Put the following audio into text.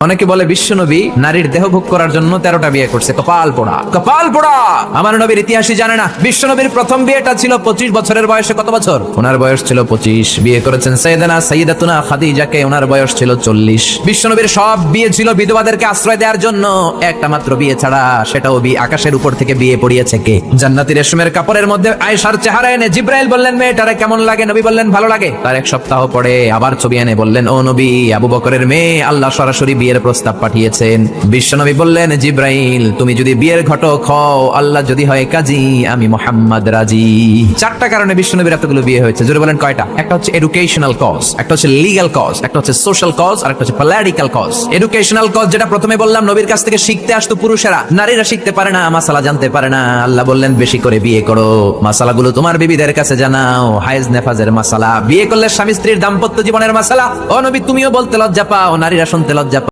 অনেকে বলে বিশ্বনবী নারীর দেহ ভোগ করার জন্য 13টা বিয়ে করছে। কপাল পোড়া, কপাল পোড়া। আমার নবীর ইতিহাসই জানে না। বিশ্বনবীর প্রথম বিয়েটা ছিল 25 বছরের বয়সে। কত বছর? ওনার বয়স ছিল 25। বিয়ে করেছেন সাইয়্যিদাতুনা খাদিজাকে, ওনার বয়স ছিল 40। বিশ্বনবীর সব বিয়ে ছিল বিধবাদেরকে আশ্রয় দেওয়ার জন্য। একটা মাত্র বিয়ে ছাড়া, সেটাও আকাশের উপর থেকে বিয়ে পড়িয়েছে কে? জান্নাতি রেশমের কাপড়ের মধ্যে আয়েশার চেহারা এনে জিব্রাইল বললেন, মেয়েটারে কেমন লাগে? নবী বললেন, ভালো লাগে। তার এক সপ্তাহ পরে আবার ছবি এনে বললেন, ও নবী, আবু বকরের মেয়ে, আল্লাহ সরাসরি বিয়ের প্রস্তাব পাঠিয়েছেন। বিশ্বনবী বললেন, জিব্রাইল, তুমি যদি বিয়ের ঘটক হও, আল্লাহ যদি হয় কাজী, আমি মুহাম্মদ রাজি। 4টা কারণে বিশ্বনবীর এতগুলো বিয়ে হয়েছে। জোরে বলেন কয়টা? একটা হচ্ছে এডুকেশনাল কজ, একটা হচ্ছে লিগ্যাল কজ, একটা হচ্ছে সোশ্যাল কজ, আর একটা হচ্ছে পলিটিক্যাল কজ। এডুকেশনাল কজ যেটা প্রথমে বললাম, নবীর কাছ থেকে শিখতে আসতো পুরুষেরা, নারীরা শিখতে পারে না, মাসালা জানতে পারে না। আল্লাহ বললেন, বেশি করে বিয়ে করো, মাসালাগুলো তোমার বিবিদের কাছে জানাও, হায়েজ নেফাজের মাসালা, বিয়ে করলে স্বামী স্ত্রীর দাম্পত্য জীবনের মাসালা। ও নবী, তুমিও বলতে লজ্জা পাও, নারীরা শুনতে লজ্জা পাও।